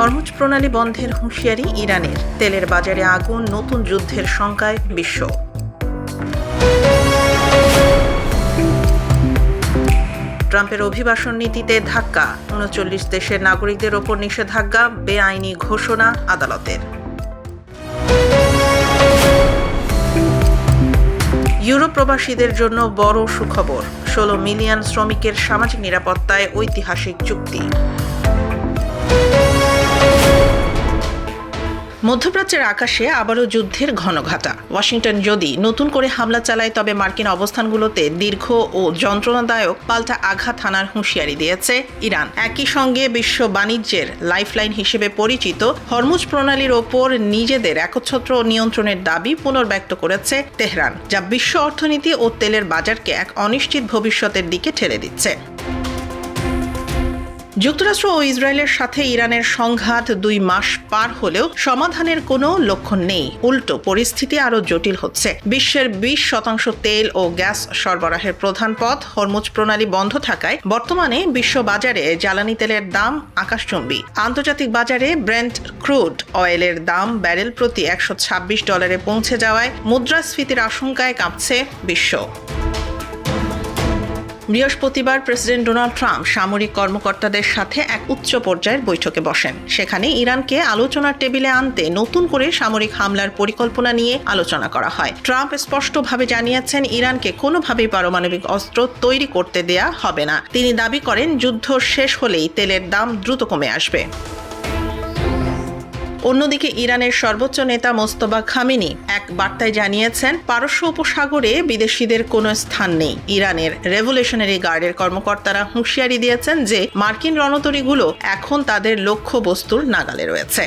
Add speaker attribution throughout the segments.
Speaker 1: Hormuz প্রণালী বন্ধের হুঁশিয়ারি ইরানের। তেলের বাজারে আগুন, নতুন যুদ্ধের শঙ্কায় বিশ্ব। ট্রাম্পের অভিবাসন নীতিতে ধাক্কা, ৩৯ দেশের নাগরিকদের ওপর নিষেধাজ্ঞা, বেআইনি ঘোষণা আদালতের। ইউরোপ প্রবাসীদের জন্য বড় সুখবর, ১৬ মিলিয়ন শ্রমিকের সামাজিক নিরাপত্তায় ঐতিহাসিক চুক্তি। মধ্যপ্রাচ্যের আকাশে আবারও যুদ্ধের ঘনঘটা। ওয়াশিংটন যদি নতুন করে হামলা চালায় তবে মার্কিন অবস্থানগুলোতে দীর্ঘ ও যন্ত্রণাদায়ক পাল্টা আঘাত হানার হুঁশিয়ারি দিয়েছে ইরান। একই সঙ্গে বিশ্ব বাণিজ্যের লাইফলাইন হিসেবে পরিচিত হরমুজ প্রণালীর ওপর নিজেদের একচ্ছত্র নিয়ন্ত্রণের দাবি পুনর্ব্যক্ত করেছে তেহরান, যা বিশ্ব অর্থনীতি ও তেলের বাজারকে এক অনিশ্চিত ভবিষ্যতের দিকে ঠেলে দিচ্ছে। যুক্তরাষ্ট্র ও ইসরায়েলের সাথে ইরানের সংঘাত ২ মাস পার হলেও সমাধানের কোনো লক্ষণ নেই। উল্টো পরিস্থিতি আরও জটিল হচ্ছে। বিশ্বের ২০% তেল ও গ্যাস সরবরাহের প্রধান পথ হরমুজ প্রণালী বন্ধ থাকায় বর্তমানে বিশ্ব বাজারে জ্বালানি তেলের দাম আকাশচুম্বী। আন্তর্জাতিক বাজারে ব্রেন্ট ক্রুড অয়েলের দাম ব্যারেল প্রতি $১২৬ পৌঁছে যাওয়ায় মুদ্রাস্ফীতির আশঙ্কায় কাঁপছে বিশ্ব। বৃহস্পতিবার প্রেসিডেন্ট ডোনাল্ড ট্রাম্প সামরিক কর্মকর্তাদের সাথে এক উচ্চ পর্যায়ের বৈঠকে বসেন। সেখানে ইরানকে আলোচনার টেবিলে আনতে নতুন করে সামরিক হামলার পরিকল্পনা নিয়ে আলোচনা করা হয়। ট্রাম্প স্পষ্টভাবে জানিয়েছেন ইরানকে কোনোভাবেই পারমাণবিক অস্ত্র তৈরি করতে দেয়া হবে না। তিনি দাবি করেন যুদ্ধ শেষ হলেই তেলের দাম দ্রুত কমে আসবে। অন্যদিকে ইরানের সর্বোচ্চ নেতা মোস্তফা খামেনি এক বার্তায় জানিয়েছেন পারস্য উপসাগরে বিদেশিদের কোনো স্থান নেই। ইরানের রেভলিউশনারি গার্ডের কর্মকর্তারা হুঁশিয়ারি দিয়েছেন যে মার্কিন রণতরীগুলো এখন তাদের লক্ষ্যবস্তুর নাগালে রয়েছে।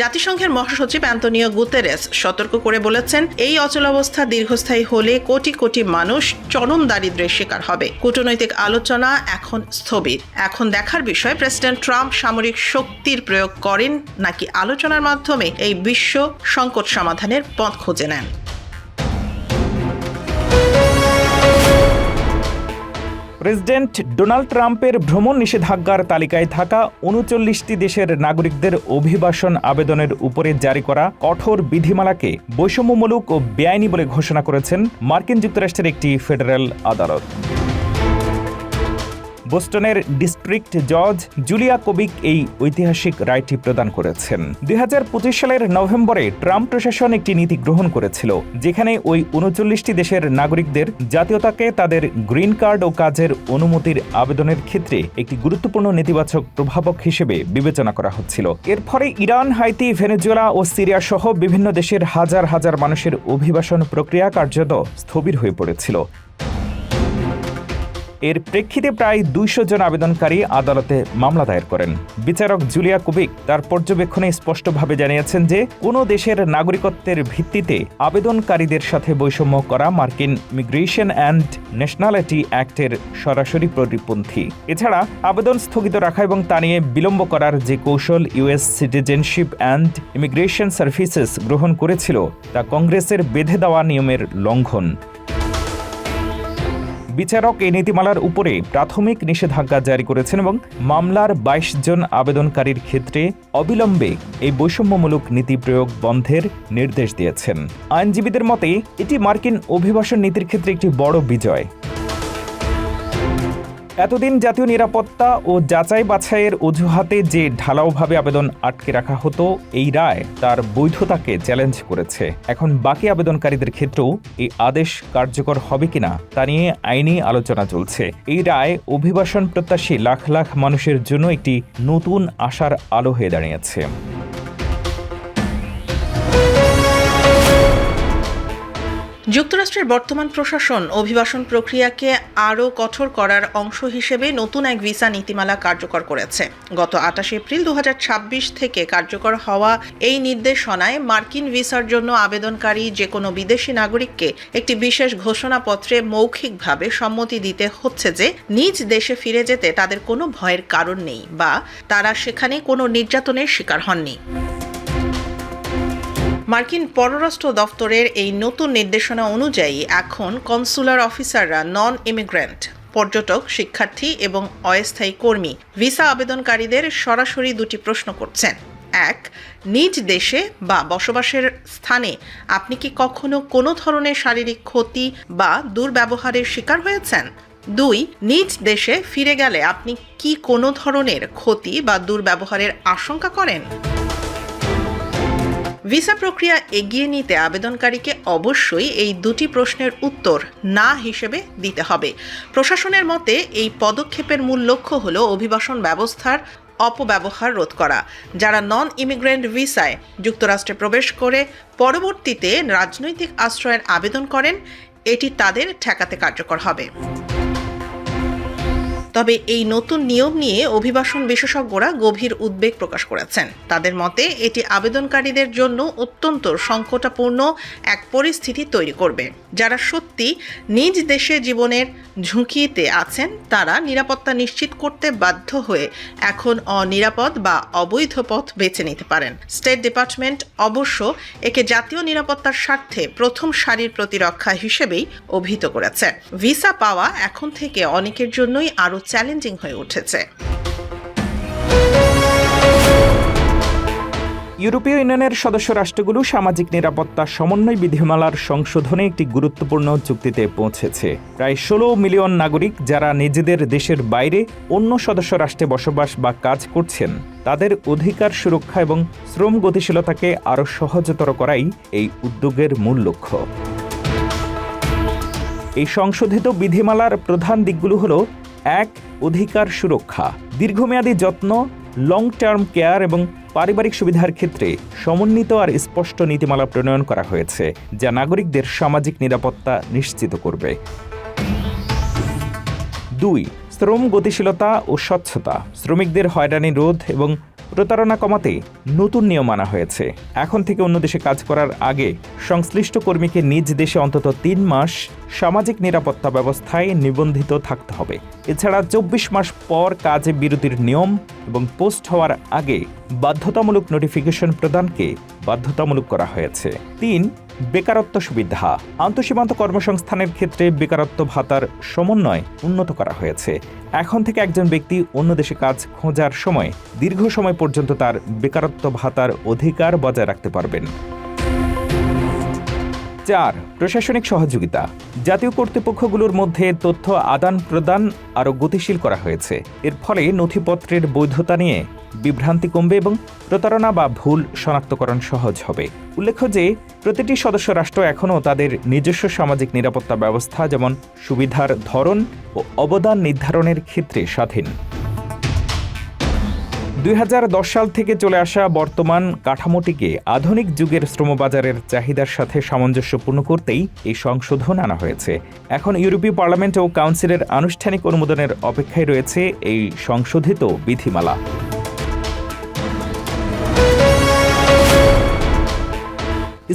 Speaker 1: জাতিসংঘের মহাসচিব অ্যান্তোনিও গুতেরেস সতর্ক করে বলেছেন এই অচলাবস্থা দীর্ঘস্থায়ী হলে কোটি কোটি মানুষ চরম দারিদ্র্যের শিকার হবে। কূটনৈতিক আলোচনা এখন স্থবির। এখন দেখার বিষয় প্রেসিডেন্ট ট্রাম্প সামরিক শক্তির প্রয়োগ করেন নাকি আলোচনার মাধ্যমে এই বিশ্ব সংকট সমাধানের পথ খুঁজে নেন।
Speaker 2: প্রেসিডেন্ট ডোনাল্ড ট্রাম্পের ভ্রমণ নিষেধাজ্ঞার তালিকায় থাকা ৩৯টি দেশের নাগরিকদের অভিবাসন আবেদনের উপরে জারি করা কঠোর বিধিমালাকে বৈষম্যমূলক ও বেআইনি বলে ঘোষণা করেছেন মার্কিন যুক্তরাষ্ট্রের একটি ফেডারেল আদালত। বোস্টনের ডিস্ট্রিক্ট জজ জুলিয়া কোবিক এই ঐতিহাসিক রায়টি প্রদান করেছেন। ২০২৫ সালের নভেম্বরে ট্রাম্প প্রশাসন একটি নীতি গ্রহণ করেছিল যেখানে ওই ৩৯টি দেশের নাগরিকদের জাতীয়তাকে তাদের গ্রিন কার্ড ও কাজের অনুমতির আবেদনের ক্ষেত্রে একটি গুরুত্বপূর্ণ নেতিবাচক প্রভাবক হিসেবে বিবেচনা করা হচ্ছিল। এর ফলে ইরান, হাইতি, ভেনেজুয়েলা ও সিরিয়া সহ বিভিন্ন দেশের হাজার হাজার মানুষের অভিবাসন প্রক্রিয়া কার্যত স্থবির হয়ে পড়েছিল। এর প্রেক্ষিতে প্রায় ২০০ জন আবেদনকারী আদালতে মামলা দায়ের করেন। বিচারক জুলিয়া কুবিক তার পর্যবেক্ষণে স্পষ্টভাবে জানিয়েছেন যে কোনো দেশের নাগরিকত্বের ভিত্তিতে আবেদনকারীদের সাথে বৈষম্য করা মার্কিন ইমিগ্রেশন অ্যান্ড ন্যাশনালিটি অ্যাক্টের সরাসরি পরিপন্থী। এছাড়া আবেদন স্থগিত রাখা এবং তা নিয়ে বিলম্ব করার যে কৌশল US citizenship and immigration services গ্রহণ করেছিল তা কংগ্রেসের বেঁধে দেওয়া নিয়মের লঙ্ঘন। বিচারক এই নীতিমালার উপরে প্রাথমিক নিষেধাজ্ঞা জারি করেছেন এবং মামলার ২২ জন আবেদনকারীর ক্ষেত্রে অবিলম্বে এই বৈষম্যমূলক নীতি প্রয়োগ বন্ধের নির্দেশ দিয়েছেন। আইনজীবীদের মতে এটি মার্কিন অভিবাসন নীতির ক্ষেত্রে একটি বড় বিজয়। এতদিন জাতীয় নিরাপত্তা ও যাচাই বাছাইয়ের অজুহাতে যে ঢালাওভাবে আবেদন আটকে রাখা হতো, এই রায় তার বৈধতাকে চ্যালেঞ্জ করেছে। এখন বাকি আবেদনকারীদের ক্ষেত্রেও এই আদেশ কার্যকর হবে কিনা তা নিয়ে আইনি আলোচনা চলছে। এই রায় অভিবাসন প্রত্যাশী লাখ লাখ মানুষের জন্য একটি নতুন আশার আলো হয়ে দাঁড়িয়েছে।
Speaker 1: যুক্তরাষ্ট্রের বর্তমান প্রশাসন অভিবাসন প্রক্রিয়াকে আরও কঠোর করার অংশ হিসেবে নতুন এক ভিসা নীতিমালা কার্যকর করেছে। গত ২৮ এপ্রিল ২০২৬ থেকে কার্যকর হওয়া এই নির্দেশনায় মার্কিন ভিসার জন্য আবেদনকারী যে কোনো বিদেশি নাগরিককে একটি বিশেষ ঘোষণাপত্রে মৌখিকভাবে সম্মতি দিতে হচ্ছে যে নিজ দেশে ফিরে যেতে তাদের কোনো ভয়ের কারণ নেই বা তারা সেখানে কোনো নির্যাতনের শিকার হননি। মার্কিন পররাষ্ট্র দফতরের এই নতুন নির্দেশনা অনুযায়ী এখন কনসুলার অফিসাররা নন ইমিগ্রেন্ট পর্যটক, শিক্ষার্থী এবং অস্থায়ী কর্মী ভিসা আবেদনকারীদের সরাসরি দুটি প্রশ্ন করছেন। 1. নিজ দেশে বা বসবাসের স্থানে আপনি কি কখনো কোনো ধরনের শারীরিক ক্ষতি বা দুর্ব্যবহারের শিকার হয়েছেন? 2. নিজ দেশে ফিরে গেলে আপনি কি কোনো ধরনের ক্ষতি বা দুর্ব্যবহারের আশঙ্কা করেন? ভিসা প্রক্রিয়া এগিয়ে নিতে আবেদনকারীকে অবশ্যই এই দুটি প্রশ্নের উত্তর না হিসেবে দিতে হবে। প্রশাসনের মতে এই পদক্ষেপের মূল লক্ষ্য হল অভিবাসন ব্যবস্থার অপব্যবহার রোধ করা। যারা নন ইমিগ্রেন্ট ভিসায় যুক্তরাষ্ট্রে প্রবেশ করে পরবর্তীতে রাজনৈতিক আশ্রয়ের আবেদন করেন, এটি তাদের ঠেকাতে কার্যকর হবে। তবে এই নতুন নিয়ম নিয়ে অভিবাসন বিশেষজ্ঞরা গভীর উদ্বেগ প্রকাশ করেছেন। তাদের মতে এটি আবেদনকারীদের জন্য অত্যন্ত সংকটাপূর্ণ এক পরিস্থিতি তৈরি করবে। যারা সত্যি নিজ দেশে জীবনের ঝুঁকিতে আছেন তারা নিরাপত্তা নিশ্চিত করতে বাধ্য হয়ে এখন অনিরাপদ বা অবৈধ পথ বেছে নিতে পারেন। স্টেট ডিপার্টমেন্ট অবশ্য একে জাতীয় নিরাপত্তার স্বার্থে প্রথম সারির প্রতিরক্ষা হিসেবেই অভিহিত করেছে। ভিসা পাওয়া এখন থেকে অনেকের জন্যই আরও চ্যালেঞ্জিং হয়ে উঠেছে।
Speaker 2: ইউরোপীয় ইউনিয়নের সদস্য রাষ্ট্রগুলো সামাজিক নিরাপত্তা সমন্বয় বিধিমালার সংশোধনে একটি গুরুত্বপূর্ণ চুক্তিতে পৌঁছেছে। প্রায় 16 মিলিয়ন নাগরিক যারা নিজেদের দেশের বাইরে অন্য সদস্য রাষ্ট্রে বসবাস বা কাজ করছেন তাদের অধিকার সুরক্ষা এবং শ্রম গতিশীলতাকে আরও সহজতর করাই এই উদ্যোগের মূল লক্ষ্য। এই সংশোধিত বিধিমালার প্রধান দিকগুলো হল: 1. অধিকার সুরক্ষা। দীর্ঘমেয়াদী যত্ন, লং টার্ম কেয়ার এবং পারিবারিক সুবিধার ক্ষেত্রে সমন্বিত আর স্পষ্ট নীতিমালা প্রণয়ন করা হয়েছে, যা নাগরিকদের সামাজিক নিরাপত্তা নিশ্চিত করবে। 2. শ্রম গতিশীলতা ও স্বচ্ছতা। শ্রমিকদের হয়রানি রোধ এবং প্রতারণা কমাতে নতুন নিয়ম আনা হয়েছে। এখন থেকে অন্য দেশে কাজ করার আগে সংশ্লিষ্ট কর্মীকে নিজ দেশে অন্তত 3 মাস সামাজিক নিরাপত্তা ব্যবস্থায় নিবন্ধিত থাকতে হবে। এছাড়া 24 মাস পর কাজে বিরতির নিয়ম এবং পোস্ট হওয়ার আগে বাধ্যতামূলক নোটিফিকেশন প্রদানকে বাধ্যতামূলক করা হয়েছে। 3. বেকারত্ব সুবিধা। আন্তঃসীমান্ত কর্মসংস্থানের ক্ষেত্রে বেকারত্ব ভাতার সমন্বয় উন্নত করা হয়েছে। এখন থেকে একজন ব্যক্তি অন্য দেশে কাজ খোঁজার সময় দীর্ঘ সময় পর্যন্ত তার বেকারত্ব ভাতার অধিকার বজায় রাখতে পারবেন। 4. প্রশাসনিক সহযোগিতা। জাতীয় কর্তৃপক্ষগুলোর মধ্যে তথ্য আদান প্রদান আরও গতিশীল করা হয়েছে। এর ফলে নথিপত্রের বৈধতা নিয়ে বিভ্রান্তি কমবে এবং প্রতারণা বা ভুল শনাক্তকরণ সহজ হবে। উল্লেখ্য যে প্রতিটি সদস্য রাষ্ট্র এখনও তাদের নিজস্ব সামাজিক নিরাপত্তা ব্যবস্থা, যেমন সুবিধার ধরন ও অবদান নির্ধারণের ক্ষেত্রে স্বাধীন। 2010 সাল থেকে চলে আসা বর্তমান কাঠামোটিকে আধুনিক যুগের শ্রমবাজারের চাহিদার সাথে সামঞ্জস্যপূর্ণ করতেই এই সংশোধন আনা হয়েছে। এখন ইউরোপীয় পার্লামেন্ট ও কাউন্সিলের আনুষ্ঠানিক অনুমোদনের অপেক্ষায় রয়েছে এই সংশোধিত বিধিমালা।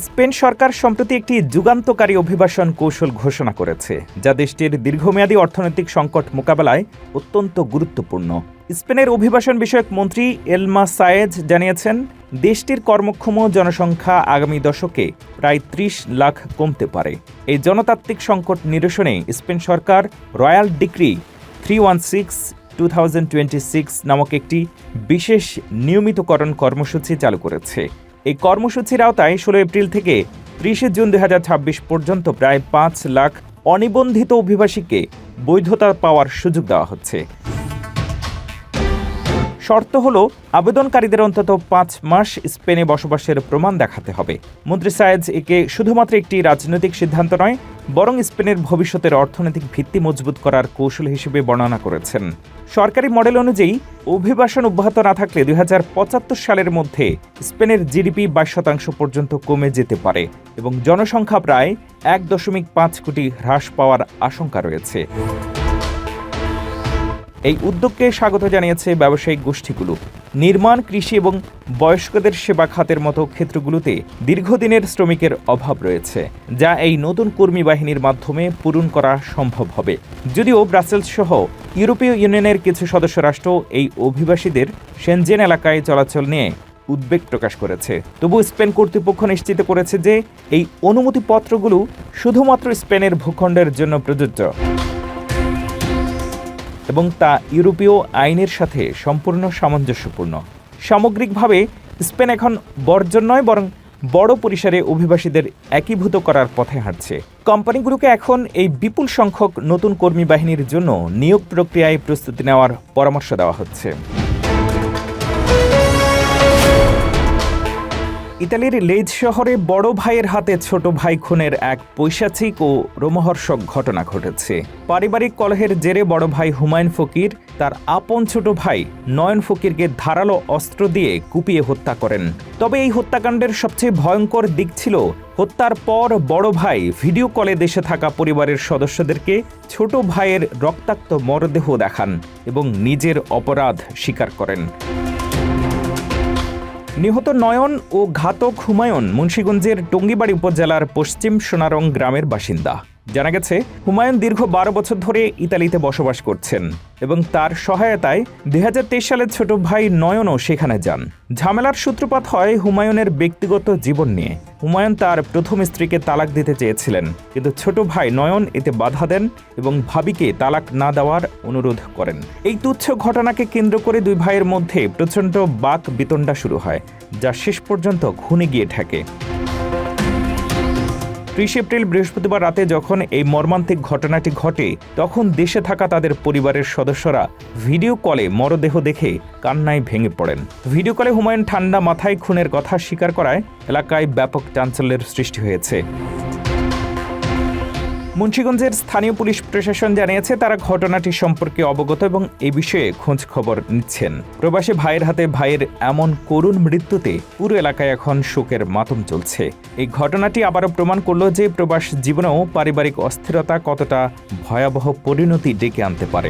Speaker 2: স্পেন সরকার সম্প্রতি একটি যুগান্তকারী অভিবাসন কৌশল ঘোষণা করেছে, যা দেশটির দীর্ঘমেয়াদী অর্থনৈতিক সংকট মোকাবেলায় অত্যন্ত গুরুত্বপূর্ণ। স্পেনের অভিবাসন বিষয়ক মন্ত্রী এলমা সায়েজ জানিয়েছেন, দেশটির কর্মক্ষম জনসংখ্যা আগামী দশকে প্রায় 30 লাখ কমতে পারে। এই জনতাত্ত্বিক সংকট নিরসনে স্পেন সরকার রয়্যাল ডিক্রি 316/2026 নামক একটি বিশেষ নিয়মিতকরণ কর্মসূচি চালু করেছে। এই কর্মসূচির আওতায় 16 এপ্রিল থেকে 30 জুন 2026 পর্যন্ত প্রায় 5 লাখ অনিবন্ধিত অভিবাসীকে বৈধতা পাওয়ার সুযোগ দেওয়া হচ্ছে। শর্ত হল আবেদনকারীদের অন্তত 5 মাস স্পেনে বসবাসের প্রমাণ দেখাতে হবে। মন্ত্রী সায়েজ একে শুধুমাত্র একটি রাজনৈতিক সিদ্ধান্ত নয়, বরং স্পেনের ভবিষ্যতের অর্থনৈতিক ভিত্তি মজবুত করার কৌশল হিসেবে বর্ণনা করেছেন। সরকারি মডেল অনুযায়ী অভিবাসন অব্যাহত না থাকলে 2075 সালের মধ্যে স্পেনের জিডিপি 22% পর্যন্ত কমে যেতে পারে এবং জনসংখ্যা প্রায় 1.5 কোটি হ্রাস পাওয়ার আশঙ্কা রয়েছে। এই উদ্যোগকে স্বাগত জানিয়েছে ব্যবসায়িক গোষ্ঠীগুলো। নির্মাণ, কৃষি এবং বয়স্কদের সেবা খাতের মতো ক্ষেত্রগুলোতে দীর্ঘদিনের শ্রমিকের অভাব রয়েছে, যা এই নতুন কর্মী বাহিনীর মাধ্যমে পূরণ করা সম্ভব হবে। যদিও ব্রাসেলস সহ ইউরোপীয় ইউনিয়নের কিছু সদস্য রাষ্ট্র এই অভিবাসীদের সেনজেন এলাকায় চলাচল নিয়ে উদ্বেগ প্রকাশ করেছে, তবু স্পেন কর্তৃপক্ষ নিশ্চিত করেছে যে এই অনুমতিপত্রগুলো শুধুমাত্র স্পেনের ভূখণ্ডের জন্য প্রযোজ্য। এবং তা ইউরোপীয় আইনের সাথে সম্পূর্ণ সামঞ্জস্যপূর্ণ। সামগ্রিকভাবে স্পেন এখন বর্জন নয়, বরং বড় পরিসরে অভিবাসীদের একীভূত করার পথে হাঁটছে। কোম্পানিগুলোকে এখন এই বিপুল সংখ্যক নতুন কর্মী বাহিনীর জন্য নিয়োগ প্রক্রিয়ায় প্রস্তুতি নেওয়ার পরামর্শ দেওয়া হচ্ছে। ইতালির লেজ শহরে বড় ভাইয়ের হাতে ছোট ভাই খুনের এক পৈশাচিক ও রোমহর্ষক ঘটনা ঘটেছে। পারিবারিক কলহের জেরে বড় ভাই হুমায়ুন ফকির তার আপন ছোট ভাই নয়ন ফকিরকে ধারালো অস্ত্র দিয়ে কুপিয়ে হত্যা করেন। তবে এই হত্যাকাণ্ডের সবচেয়ে ভয়ঙ্কর দিক ছিল হত্যার পর বড় ভাই ভিডিও কলে দেশে থাকা পরিবারের সদস্যদেরকে ছোট ভাইয়ের রক্তাক্ত মরদেহ দেখান এবং নিজের অপরাধ স্বীকার করেন। নিহত নয়ন ও ঘাতক হুমায়ুন মুন্সিগঞ্জের টঙ্গিবাড়ি উপজেলার পশ্চিম সোনারং গ্রামের বাসিন্দা। জানা গেছে, হুমায়ুন দীর্ঘ 12 বছর ধরে ইতালিতে বসবাস করছেন এবং তার সহায়তায় 2023 সালে ছোট ভাই নয়নও সেখানে যান। ঝামেলার সূত্রপাত হয় হুমায়ুনের ব্যক্তিগত জীবন নিয়ে। হুমায়ুন তার প্রথম স্ত্রীকে তালাক দিতে চেয়েছিলেন, কিন্তু ছোট ভাই নয়ন এতে বাধা দেন এবং ভাবিকে তালাক না দেওয়ার অনুরোধ করেন। এই তুচ্ছ ঘটনাকে কেন্দ্র করে দুই ভাইয়ের মধ্যে প্রচণ্ড বাক বিতণ্ডা শুরু হয়, যা শেষ পর্যন্ত খুনে গিয়ে ঠেকে। 30 এপ্রিল বৃহস্পতিবার রাতে যখন এই মর্মান্তিক ঘটনাটি ঘটে, তখন দেশে থাকা তাদের পরিবারের সদস্যরা ভিডিও কলে মরদেহ দেখে কান্নায় ভেঙে পড়েন। ভিডিও কলে হুমায়ুন ঠান্ডা মাথায় খুনের কথা স্বীকার করায় এলাকায় ব্যাপক চাঞ্চল্যের সৃষ্টি হয়েছে। মুন্সিগঞ্জের স্থানীয় পুলিশ প্রশাসন জানিয়েছে, তারা ঘটনাটি সম্পর্কে অবগত এবং এ বিষয়ে খোঁজ খবর নিচ্ছেন। প্রবাসী ভাইয়ের হাতে ভাইয়ের এমন করুণ মৃত্যুতে পুরো এলাকায় এখন শোকের মাতম চলছে। এই ঘটনাটি আবারও প্রমাণ করল যে প্রবাস জীবনেও পারিবারিক অস্থিরতা কতটা ভয়াবহ পরিণতি ডেকে আনতে পারে।